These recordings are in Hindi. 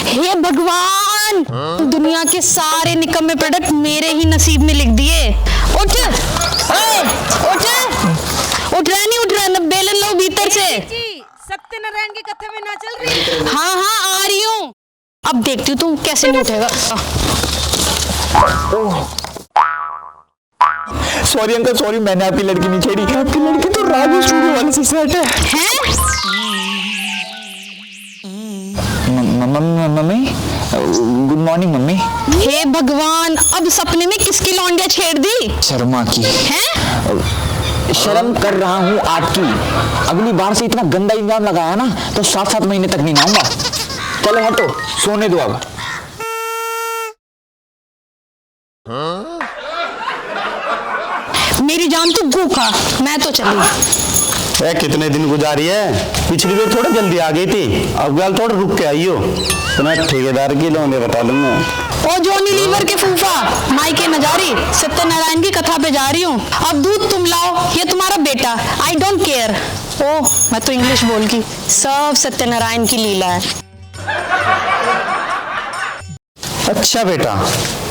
हे भगवान, दुनिया के सारे निकम्मे प्रोडक्ट मेरे ही नसीब में लिख दिए। उठ ओए, उठ रहा नहीं, उठ रहा, बेलन लो भीतर से। सत्यनारायण की कथा में ना चल रही? हाँ हाँ आ रही हूँ, अब देखती हूँ तुम कैसे नहीं उठेगा। सॉरी अंकल, सॉरी, मैंने आपकी लड़की नहीं छेड़ी। आपकी लड़की तो राजू स्टूडियो वाले से सेट है। Mummy, good morning mummy. हे भगवान, अब सपने में किसकी लौंडिया छेड़ दी? शर्मा की। हैं? शर्म कर रहा हूँ आपकी। अगली बार से इतना गंदा इल्जाम लगाया ना तो 7-7 महीने तक नहीं आऊंगा। चलो हटो, सोने दो अब। मेरी जान तो भूखा, मैं तो चली। कितने दिन गुजारी है? पिछली बार थोड़ा जल्दी आ गई थी, अब गल थोड़ा रुक के आई हो। तो मैं ठेकेदार की लौंडे बता लूंगा। ओ जोनी लीवर के फूफा, मायके न जा रही, सत्यनारायण की कथा पे जा रही हूँ। अब दूध तुम लाओ, ये तुम्हारा बेटा, आई डोंट केयर। ओह, मैं तो इंग्लिश बोल गई। सब सत्यनारायण की लीला है। अच्छा बेटा,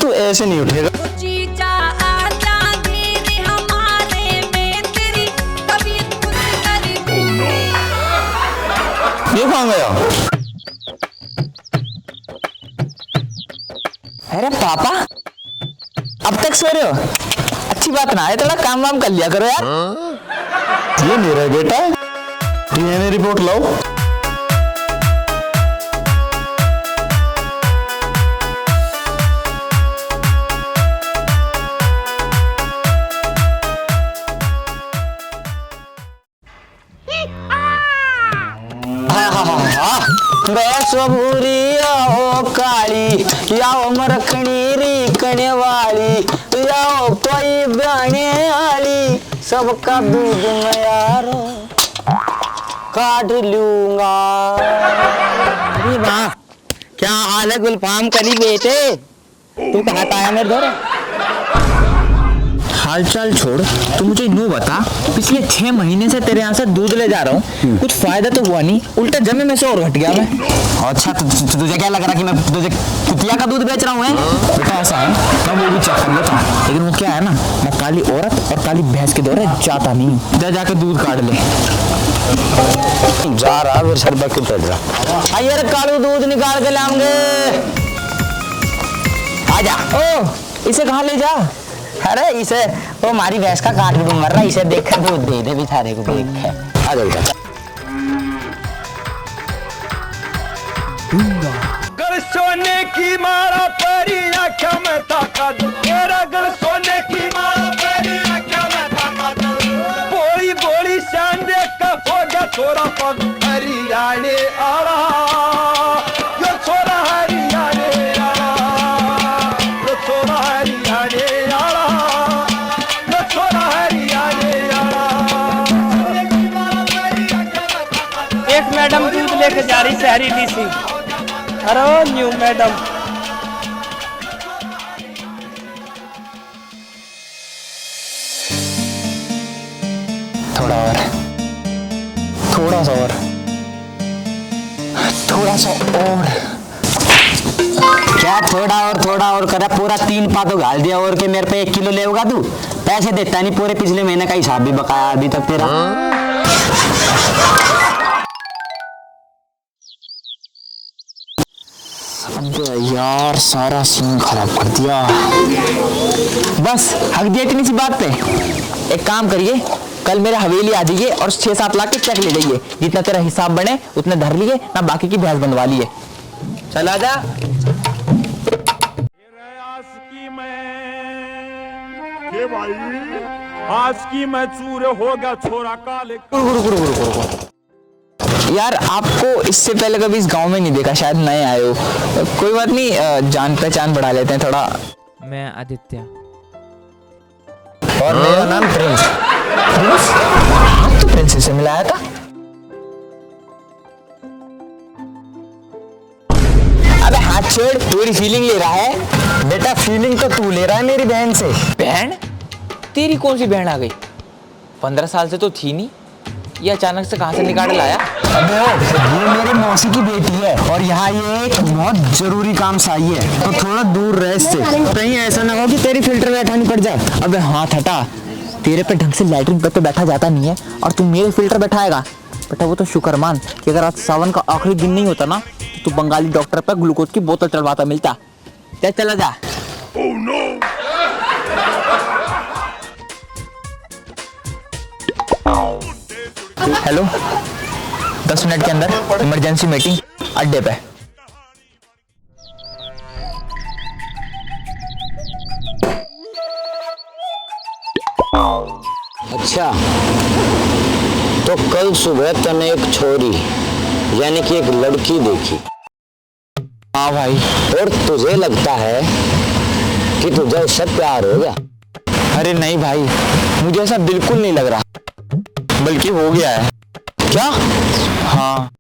तू ऐसे नहीं उठेगा। ये कहाँ गया? अरे पापा, अब तक सो रहे हो? अच्छी बात ना है, थोड़ा काम वाम कर लिया करो यार। ये मेरा बेटा है, डीएनए रिपोर्ट लाओ। सबूरी आओ काली, आओ मरखनी रीकने वाली, आओ कोई बहने वाली, सबका दूध मैं यारो काट लूंगा। अरे वाह, क्या हाल है गुलफाम कली बेटे, तू कहाँ आया मेरे घर? हाल चाल छोड़, तू मुझे यूं बता, पिछले 6 महीने से तेरे यहाँ से दूध ले जा रहा हूँ, कुछ फायदा तो हुआ नहीं, उल्टा जमे में से और घट गया मैं। अच्छा, तुझे क्या लग रहा कि मैं तुझे कुतिया का दूध बेच रहा हूँ? बेटा ऐसा है, मैं वो भी चेक कर लेता हूँ, लेकिन वो क्या है ना, मैं काली औरत और काली भैंस के दौरे जाता नहीं। जा जाके दूध काट ले। जा रहा फिर शरबत क्यों चल रहा? यार कालू दूध निकाल के लाऊंगे। आजा। ओ, इसे कहाँ ले जा? अरे इसे वो हमारी भैंस का काट दूं, मर रहा, इसे देख कर दूध दे दे बेचारे को, देख है। आ जाओ बेटा। गर सोने की मारा परी आँखों में ताकत, मेरा गर सोने की मारा परी आँखों में ताकत, बोली बोली शान देख कर हो गया छोरा पग हरियाणे आला, यो छोरा हरियाणे आला, यो छोरा हरियाणे आला, यो छोरा हरियाणे आला। एक मैडम दूध लेके जा रही शहरी डीसी। Hello new madam. थोड़ा और, थोड़ा सा और, थोड़ा सा और। क्या थोड़ा और करा? पूरा 3 पा तो गाल दिया, और के मेरे पे 1 किलो लेगा तू? पैसे देता नहीं, पूरे पिछले महीने का हिसाब भी बकाया अभी तक तेरा। यार सारा सीन खराब कर दिया। बस हक दिया इतनी सी बात पे। एक काम करिए, कल मेरे हवेली आ जाइए और 6-7 लाख के चेक ले जाइए, जितना तेरा हिसाब बने उतने धर लिए ना, बाकी की भैंस बंधवा लिए। चल आजा। आज की मैं चूर होगा छोरा काले। यार आपको इससे पहले कभी इस गांव में नहीं देखा, शायद नए आए हो। कोई बात नहीं, जान पहचान बढ़ा लेते हैं थोड़ा। मैं आदित्य। और मेरा नाम प्रिंस। प्रिंस? आप तो प्रिंस से मिलाया था। अबे हाथ छोड़, थोड़ी फीलिंग ले रहा है। बेटा फीलिंग तो तू ले रहा है मेरी बहन से। बहन? तेरी कौन सी बहन आ गई? 15 साल से तो थी नहीं, ये अचानक से कहां से निकाल लाया? अबे ओ, ये मेरी मौसी की बेटी है और यहाँ ये एक बहुत जरूरी काम से आई है, तो थोड़ा दूर रह इससे। कहीं ऐसा ना हो कि तेरी फिल्टर में बैठानी पड़ जाए। अबे हाथ हटा, तेरे पे ढंग से लैट्रिन पे तो बैठा जाता नहीं है और तू मेरे फिल्टर बैठाएगा। बेटा वो तो शुक्र मान कि अगर आज सावन का आखिरी दिन नहीं होता ना तो तू बंगाली डॉक्टर पे ग्लूकोज की बोतल चढ़वाता मिलता। चला जा। हेलो, 10 मिनट के अंदर इमरजेंसी मीटिंग अड्डे पे। अच्छा, तो कल सुबह तने एक छोरी यानी कि एक लड़की देखी। हाँ भाई। और तुझे लगता है कि तुझे उससे प्यार हो गया? अरे नहीं भाई, मुझे ऐसा बिल्कुल नहीं लग रहा, बल्कि हो गया है। क्या? हाँ।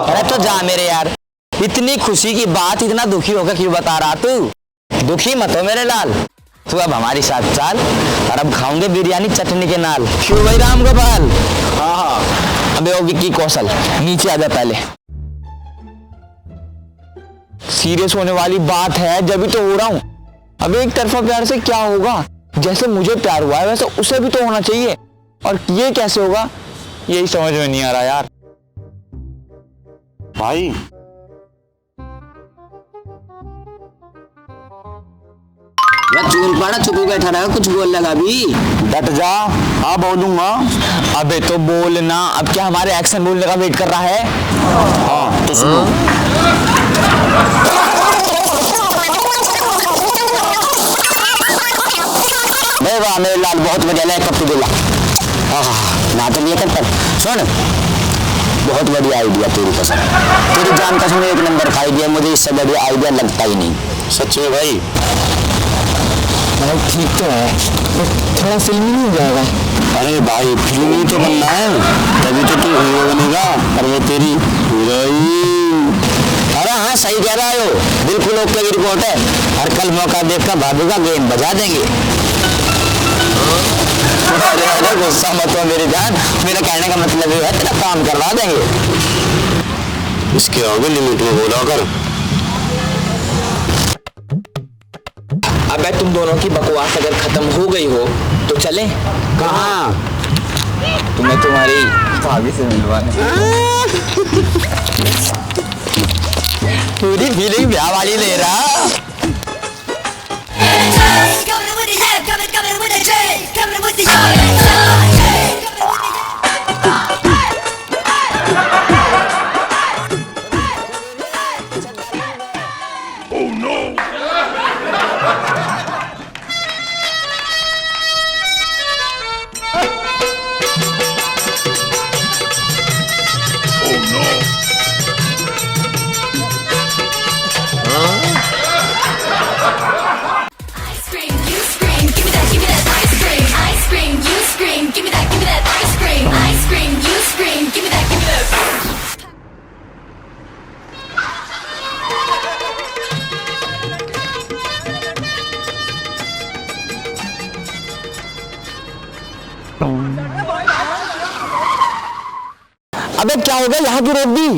अरे तो जा मेरे यार, इतनी खुशी की बात इतना दुखी होकर क्यों बता रहा तू? दुखी मत हो मेरे लाल, तू अब हमारी साथ चल और अब खाऊंगे बिरयानी चटनी के नाल। क्यों भाई राम गोपाल? हाँ हाँ। अबे ओ विक्की कौशल, नीचे आ जा पहले। सीरियस होने वाली बात है, जब भी तो हो रहा हूँ। अब एक तरफा प्यार से क्या होगा? जैसे मुझे प्यार हुआ है वैसे उसे भी तो होना चाहिए, और ये कैसे होगा यही समझ में नहीं आ रहा यार। भाई चूल पड़ा चुप बैठा रहा, कुछ बोल लगा भी। डट जा। हाँ बोलूंगा। अबे तो बोलना, अब क्या हमारे एक्शन बोलने का वेट कर रहा है? हाँ तो सुनो। वाह मेरे लाल, बहुत बढ़िया लगा कब बोला। ना तो नहीं कर पर सुन, बहुत बढ़िया आइडिया तेरी कसम, तेरी जान कसम एक नंबर का आइडिया, मुझे इससे बढ़िया आइडिया लगता ही नहीं। सच्ची में भाई? ठीक तो है, थोड़ा फिल्मी नहीं हो जाएगा? अरे भाई फिल्मी तो बनना है, तभी तो तू हीरो बनेगा और वो तेरी हीरोइन। अरे हाँ सही कह रहा हो, बिल्कुल ओके की रिपोर्ट है। हर कल मौका देखकर भाभी का गेम बजा देंगे। अरे गुस्सा मत हो मेरी जान, मेरा कहने का मतलब ये है तेरा काम करवा देंगे। इसके आगे लिमिट में बोला कर। अबे तुम दोनों की बकवास अगर खत्म हो गई हो तो चले। कहाँ? तुम्हें तुम्हारी भाभी से मिलवाने। पूरी फीलिंग ब्याह वाली ले रहा। Coming with the head, coming with the dread, coming with the yard. Ice cream, you scream, give me that ice cream. Ice cream, you scream, give me that ice cream. Ice cream, you scream, give me that. अबे क्या हो गया, यहाँ की रोक दी?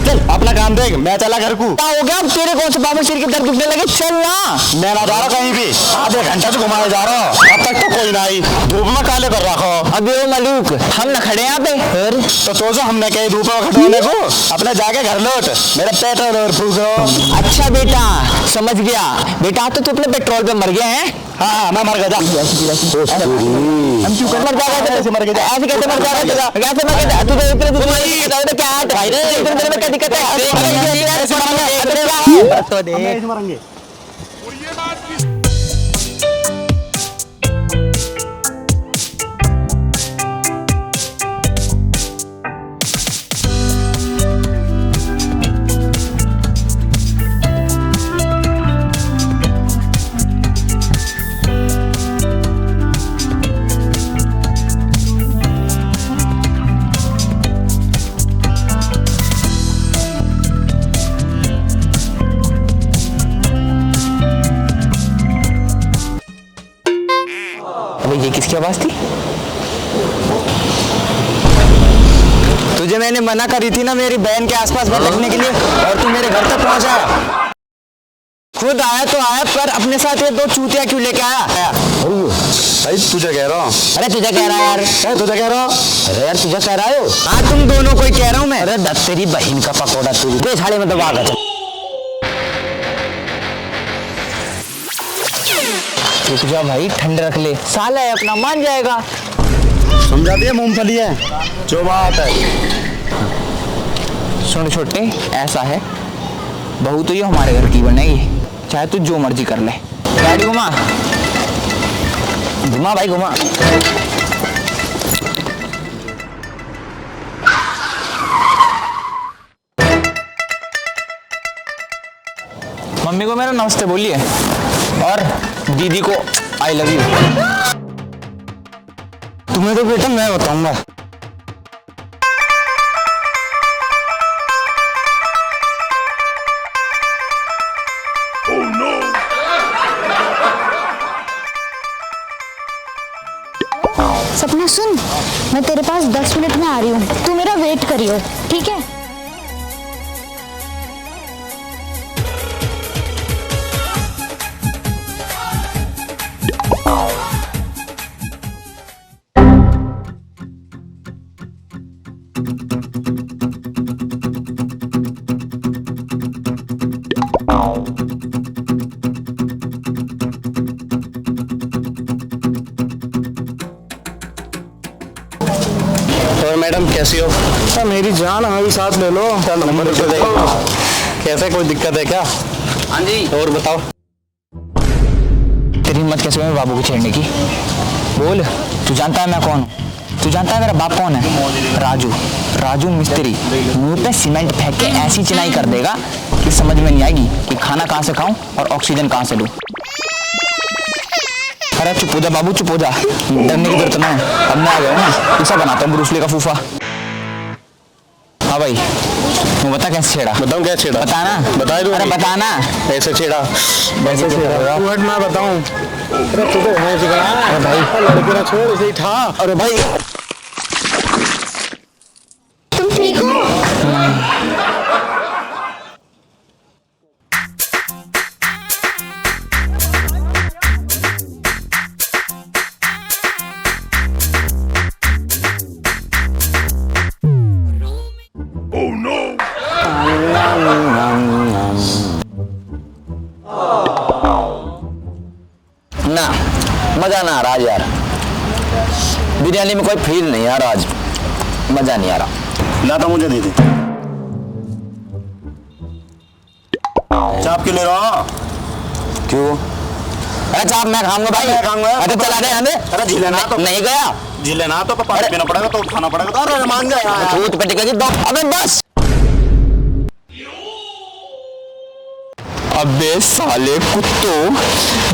चल अपना काम देख, मैं चला घर को। क्या हो गया, अब तेरे कौन से बाबू सिर के दर्द दुखने लगे? चल ना। मैं ना जा रहा कहीं भी, आधे घंटा से घुमाने जा रहा हूँ, अब तक तो कोई ना आई। धूप में काले कर रखो। अबे ओ मलूक, हम न खड़े यहाँ पे। तो सोचो हमने कहीं धूप में खटवाने को, अपने जाके घर लौट, मेरा पेट्रोल और फूको। अच्छा बेटा, समझ गया। बेटा तो तू अपने पेट्रोल पे मर गया है? हाँ मैं मर गया। हम क्यों कर मर जाएगा? ऐसे मर गया? ऐसे कैसे मर जाएगा? कैसे मर गया? तुझे इतने दूर क्या है भाई? इतने देर में क्या दिक्कत है? ऐसे मरेंगे तो देख मरेंगे। मैंने मना करी थी ना मेरी बहन के आसपास मत रखने के लिए, और तू मेरे घर तक पहुंचा। खुद आया तो आया, पर अपने साथ ये 2 चूतिया क्यों लेके आया? भाई तुझे कह रहा हूँ। अरे तुझे कह रहा यार, तुझे कह रहा हूँ। अरे यार तुझे कह रहा हो? हाँ तुम दोनों को ही कह रहा हूँ मैं। अरे दस तेरी बहन का पकौड़ा, तू दे झाड़े में दबा कर। रुक जा भाई, ठंड रख ले, साला है अपना, मान जाएगा। समझा दिया, मूंगफली है जो बात है। सुन छोटे, ऐसा है, बहू तो ये हमारे घर की बनेगी, चाहे तू जो मर्जी कर ले। गाड़ी घुमा घुमा भाई घुमा। मम्मी को मेरा नमस्ते बोलिए, और दीदी को आई लव यू। तुम्हें तो बेटा मैं बताऊंगा। सपना सुन, मैं तेरे पास 10 मिनट में आ रही हूँ, तू मेरा वेट करियो, ठीक है? और मैडम कैसी हो? मेरी जान, हमारी साथ ले लो। चल नंबर पे देखो। कैसे, कोई दिक्कत है क्या? हाँ जी। और बताओ। तेरी हिम्मत कैसे हुई बाबू को छेड़ने की? बोल, तू जानता है मैं कौन हूँ? तू जानता है मेरा बाप कौन है? राजू। राजू मिस्त्री मुंह पे सीमेंट फेंक के ऐसी चिनाई कर देगा कि समझ में नहीं आएगी कि खाना कहाँ से खाऊं और ऑक्सीजन कहाँ से लूं। अरे चुप हो जा बाबू, चुप हो जा, डरने की जरूरत नहीं है। अब मैं आ गया हूं ना, ऐसा बनाता हूँ ब्रूस ली का फूफा। हाँ भाई, तू बता कैसे छेड़ा? बताऊँ क्या छेड़ा? बताना। बता दो। अरे बताना। ऐसे छेड़ा। कैसे छेड़ा? मैं बताऊं? अरे तू तो होश गया। अरे भाई लड़के ना छोड़, इसे ही ठा। अरे भाई तुम ठीक हो? ना मजा ना आ रहा आज यार, बिरयानी में कोई फील नहीं आ रहा आज, मजा नहीं आ रहा। ला तो मुझे दे दे। चाप क्यों ले रहा हो? क्यों? अरे चाप मैं खाऊंगा भाई, मैं खाऊंगा। अरे चला दे हमें। अरे झीले ना तो नहीं गया, झीले ना तो पानी पीना पड़ेगा, तो उठाना पड़ेगा। अरे मान जा यार। छूट पे टिकेगी दो। अबे बस। अबे साले कुत्तों,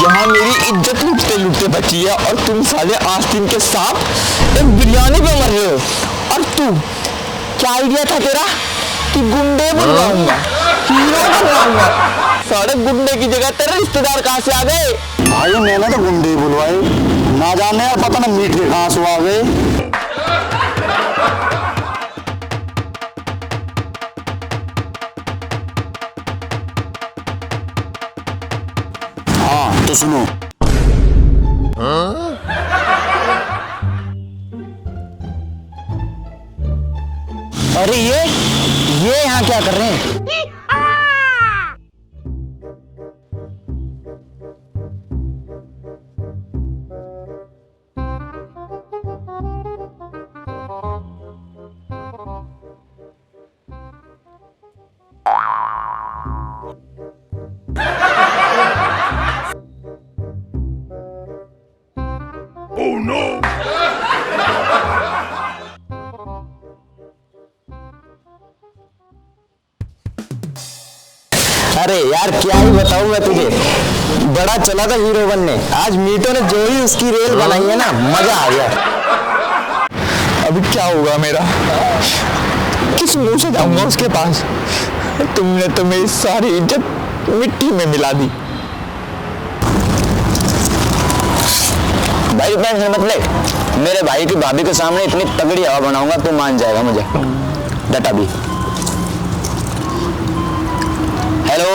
यहाँ मेरी इज्जत लुटते लुटते बची है और तुम साले आस्तीन के साथ एक बिरयानी पे मर रहे हो। और तू, क्या आइडिया था तेरा कि गुंडे बनवाऊंगा, हीरो बनवाऊंगा? साले गुंडे की जगह तेरे रिश्तेदार कहाँ से आ गए? भाई मैंने तो गुंडे बुलवाए, ना जाने यार, पता ना मीट के कहाँ से आ गए। हाँ तो सुनो। अरे ये यहाँ क्या कर रहे हैं? अरे यार क्या ही बताऊं मैं तुझे, बड़ा चला था हीरो बनने, आज मीटो ने जो ही उसकी रेल बनाई है ना, मजा आ गया। अभी क्या होगा मेरा? किस मुंह से जाऊंगा उसके पास? तुमने तो मेरी सारी इज्जत मिट्टी में मिला दी। भाई टेंशन मत ले, मेरे भाई की भाभी के सामने इतनी तगड़ी हवा बनाऊंगा तू मान जाएगा मुझे। डाटा भी। हेलो,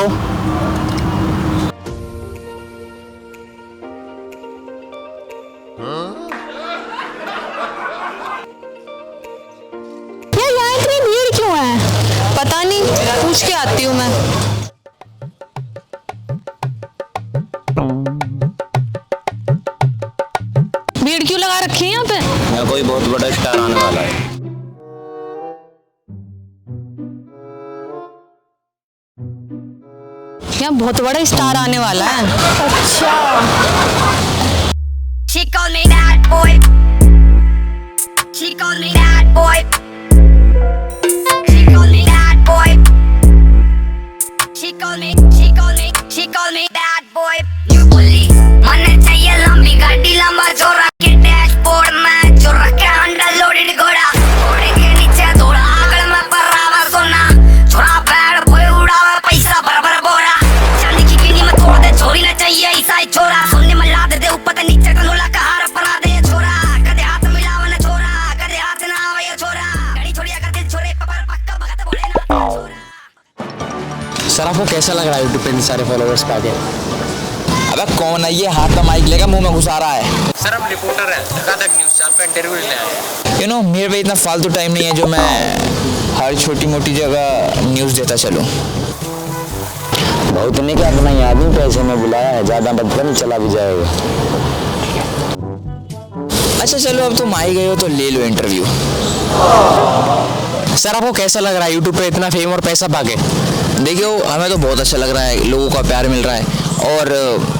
यार यहाँ इतनी भीड़ क्यों है? पता नहीं, पूछ के आती हूँ मैं। भीड़ क्यों लगा रखी है यहाँ पे? यहाँ कोई बहुत बड़ा स्टार आने वाला है। यहाँ बहुत बड़ा स्टार आने वाला है। अच्छा, She called me that boy. She called me that boy. She called me that boy. She called me that boy. You bully. मने चाहिए लंबी गाड़ी, लंबा जोरा के डैशबोर्ड में जो रखे अंडर लोडेड घोड़ा, घोड़े के नीचे थोड़ा आगल में परावा सोना, छोरा पैर बोए उड़ावा पैसा भर बोरा, चांदी की कीनी में तोड़ दे छोरी ना चाहिए ईसाई छोरा, सोने में ला दे ऊपर ते नीचे का लोला का हार परा दे छोरा, कदे हाथ मिलावा ना छोरा, कदे हाथ ना आवे ये छोरा, घड़ी छोड़िया कर दिल छोरे पर पक्का भगत बोले ना छोरा। सर आपको कैसा लग रहा है यूट्यूब पे इतने सारे फॉलोअर्स पे आके? अबे कौन है ये हाथ में माइक लेकर मुंह में घुसा रहा है? सर हम रिपोर्टर हैं धकाधक न्यूज़ से, आपका इंटरव्यू लेने आए हैं। मेरे पे इतना फालतू टाइम नहीं है जो मैं हर छोटी मोटी जगह न्यूज़ देता चलूँ। बहुत नहीं, क्या अपना ही आदमी पैसे में बुलाया है, ज्यादा बदतमीज चला भी जाएगा। अच्छा चलो, अब तुम आई गए हो तो ले लो इंटरव्यू। सर आपको कैसा लग रहा है यूट्यूब पे इतना फेम और पैसा पाके? देखियो हमें तो बहुत अच्छा लग रहा है, लोगों का प्यार मिल रहा है, और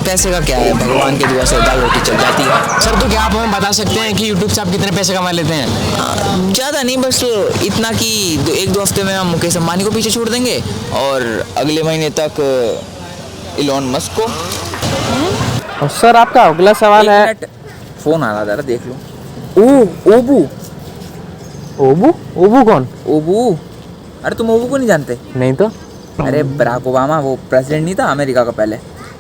पैसे का क्या है, भगवान की दुआ से दाल रोटी चल जाती है। सर तो क्या आप हमें बता सकते हैं कि यूट्यूब से आप कितने पैसे कमा लेते हैं? ज़्यादा नहीं, बस इतना कि एक दो हफ्ते में हम मुकेश अंबानी को पीछे छोड़ देंगे और अगले महीने तक इलॉन मस्क को। और सर आपका अगला सवाल है। फ़ोन आ रहा था, देख लो। ओबू ओबू ओबू कौन? ओबू? अरे तुम ओबू को नहीं जानते? नहीं तो। अरे बराक ओबामा, वो प्रेसिडेंट नहीं था अमेरिका का पहले,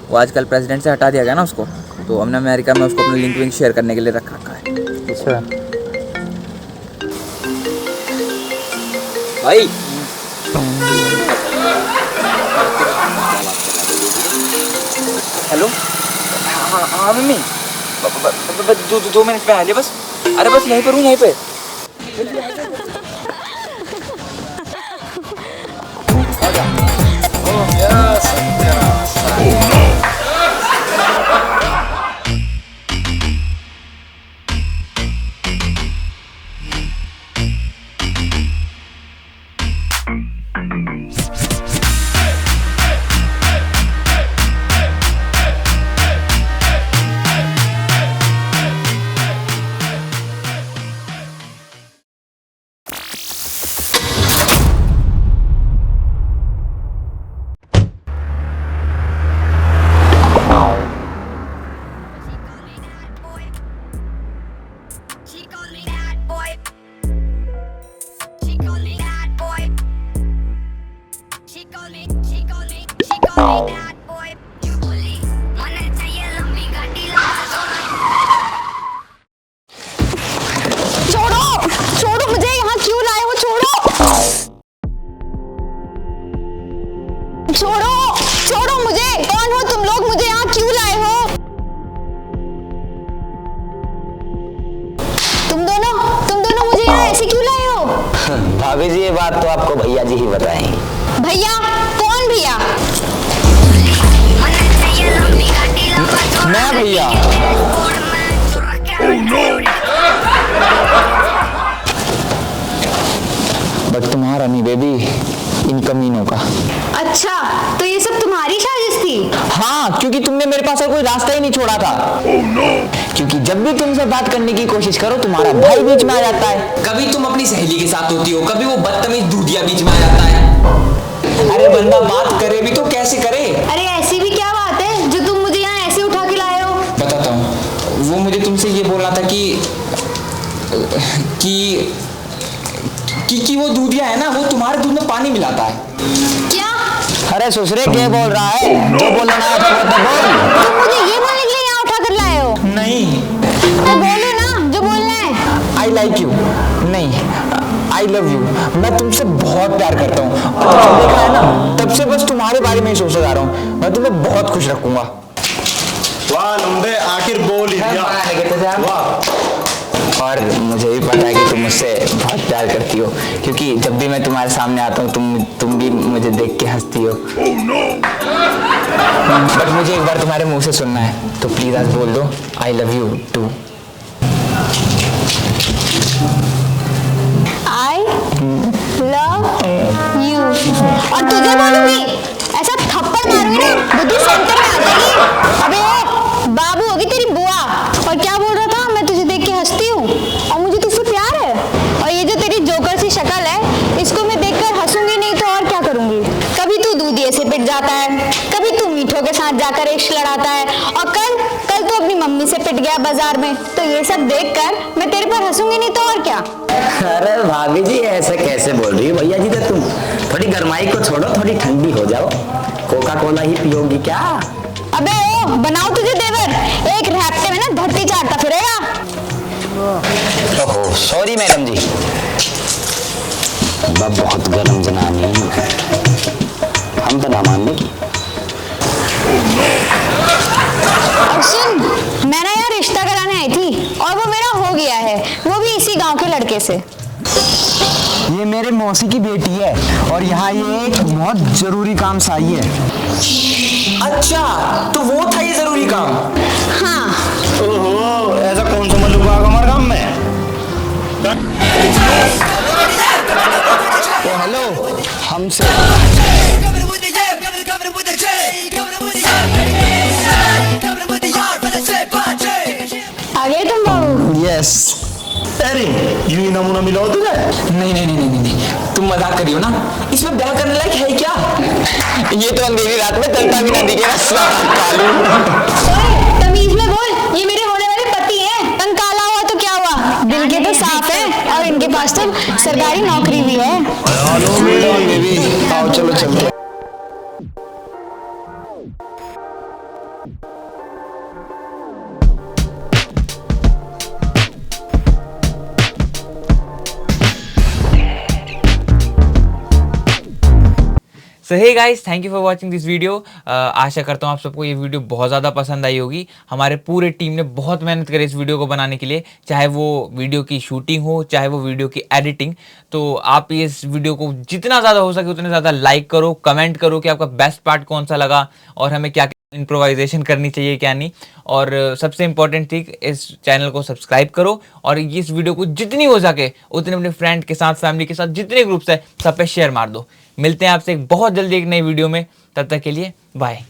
वो आजकल प्रेसिडेंट से हटा दिया गया ना उसको, तो हमने अमेरिका में उसको अपना लिंक विंक शेयर करने के लिए रख रखा है। अच्छा भाई हेलो, हाँ मम्मी, 2 मिनट में आ जाए बस। अरे बस यहीं पर हूँ, यहीं पे। She called me that boy. She called me that boy. She called me that boy. You bully. मने चाहिए लंबी गाड़ी, लंबा जोरा। छोड़ो छोड़ो मुझे, यहाँ क्यों लाए हो? छोड़ो छोड़ो छोड़ो मुझे। कौन हो तुम लोग? मुझे यहाँ क्यों लाए हो? तुम दोनों मुझे यहाँ ऐसे क्यों लाए हो? भाभी जी ये बात तो आपको भैया जी ही बताएंगे। भैया? कौन भैया? मने चाहिए लंबी गाड़ी, लंबा जोरा। मैं भैया? बट तुम्हारा नहीं बेबी, इन कमीनों का। अच्छा, तो ये सब तुम्हारी साजिश थी? हाँ, क्योंकि तुमने मेरे पास और कोई रास्ता ही नहीं छोड़ा था। क्योंकि जब भी तुमसे बात करने की कोशिश करो तुम्हारा भाई बीच में आ जाता है। कभी तुम अपनी सहेली के साथ होती हो, कभी वो बदतमीज दूधिया बीच में आ जाता है। अरे बंदा बात करे भी तो कैसे करे? अरे ऐसी भी क्या बात है जो तुम मुझे यहाँ ऐसे उठा के लाए हो? बताता हूँ, वो मुझे तुमसे ये बोलना था कि वो दूधिया है ना, वो तुम्हारे दूध में पानी मिलाता है। क्या? अरे ससुरे क्या बोल रहा है? जो बोलना आया था वो तो बोल। तुम मुझे ये बोलने के लिए यहाँ उठा कर लाए हो? नहीं तो बोलो ना जो बोलना है। I like you. नहीं, आई लव यू। मैं तुमसे बहुत प्यार करता हूँ और जब देखा है ना तब से बस तुम्हारे बारे में ही सोचता जा रहा हूँ। मैं तुम्हें बहुत खुश रखूंगा। वाह लंबे, आखिर बोल ही दिया। वाह। और मुझे भी पता है कि तुम मुझसे बहुत प्यार करती हो, क्योंकि जब भी मैं तुम्हारे सामने आता हूँ तुम भी मुझे देख के हंसती हो। बट मुझे एक बार तुम्हारे मुंह से सुनना है, तो प्लीज आज बोल दो I love you too. I love you. और तुझे बोलूंगी, ऐसा थप्पड़ मारूंगी ना बुद्धि सेंटर में आ जाएगी। अबे बाबू होगी तेरी बुआ। और क्या बोल रहा था, मैं तुझे देख के हंसती हूँ और मुझे तुझसे प्यार है। और ये जो तेरी जोकर सी शक्ल है, इसको मैं देखकर हंसूंगी नहीं तो और क्या करूंगी। कभी तू दूधिये से पिट जाता है, कभी तू मीठों के साथ जाकर इश्क लड़ाता है, और कल तो अपनी मम्मी से पिट गया बाजार में। तो ये सब देखकर मैं तेरे पर हंसूंगी नहीं तो और क्या। अरे भाभी जी ऐसे कैसे बोल रही हो भैया जी, तो तुम थोड़ी गर्माई को छोड़ो, थोड़ी ठंडी हो जाओ। कोका कोला ही पियोगी क्या? अबे ओ बनाओ तुझे देवर, एक रैप्टे में ना धरती चाटता फिरेगा। ओहो सॉरी मैडम जी, मैं बहुत गर्म जनानी हूँ, हम तो ना मानने की। और सुन, मैं ना यार रिश्ता कराने आई थी और वो मेरा हो गया है, वो भी इसी गांव के लड़के से। ये मेरे मौसी की बेटी है और यहाँ ये एक बहुत जरूरी काम से आई है। अच्छा तो वो था ये जरूरी काम। हाँ ओहो, ऐसा कौन सा मल्लुका आ गया हमारे काम में? ओ हेलो, हमसे आ गए तुम बाबू। यस। अरे यूं ही नमूना मिला हो तुझे? नहीं, तुम मजाक करियो ना, इसमें ब्याह करने लायक है क्या? ये तो अंधेरी रात में तलता भी ना दिखेगा कालू। ओए तमीज में बोल, ये मेरे होने वाले पति हैं। तन काला हुआ तो क्या हुआ, दिल के तो साफ है और इनके पास तो सरकारी नौकरी भी है। बेबी आओ चलो चलते। So hey guys, thank you for watching this video. आशा करता हूँ आप सबको ये वीडियो बहुत ज़्यादा पसंद आई होगी। हमारे पूरे टीम ने बहुत मेहनत करी इस वीडियो को बनाने के लिए, चाहे वो वीडियो की शूटिंग हो, चाहे वो वीडियो की एडिटिंग। तो आप इस वीडियो को जितना ज़्यादा हो सके उतने ज़्यादा लाइक करो, कमेंट करो कि आपका बेस्ट पार्ट कौन सा लगा और हमें क्या इम्प्रोवाइजेशन करनी चाहिए क्या नहीं। और सबसे इम्पॉर्टेंट थी, इस चैनल को सब्सक्राइब करो और इस वीडियो को जितनी हो सके उतने अपने फ्रेंड के साथ, फैमिली के साथ, जितने ग्रुप्स है सब पे शेयर मार दो। मिलते हैं आपसे बहुत जल्दी एक नई वीडियो में, तब तक के लिए बाय।